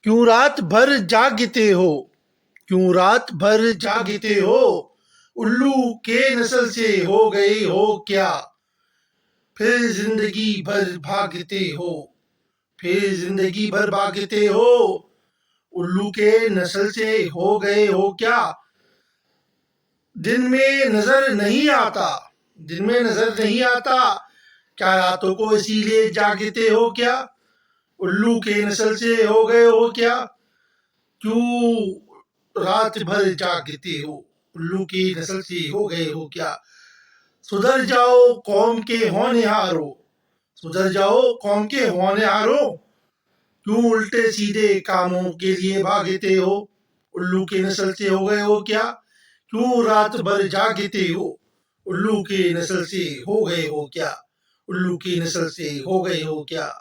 क्यों रात भर जागते हो, क्यों रात भर जागते हो, उल्लू के नस्ल से हो गए हो क्या। फिर जिंदगी भर भागते हो, फिर जिंदगी भर भागते हो, उल्लू के नस्ल से हो गए हो क्या। दिन में नजर नहीं आता, दिन में नजर नहीं आता, क्या रातों को इसीलिए जागते हो क्या। उल्लू के नस्ल से हो गए हो क्या, क्यों रात भर जागते हो, उल्लू की नस्ल से हो गए हो क्या। सुधर जाओ कौम के होनहारों, सुधर जाओ कौम के होनहारों, क्यों उल्टे सीधे कामों के लिए भागते हो, उल्लू की नस्ल से हो गए हो क्या। क्यों रात भर जागते हो, उल्लू की नस्ल से हो गए हो क्या, उल्लू की नस्ल से हो गए हो क्या।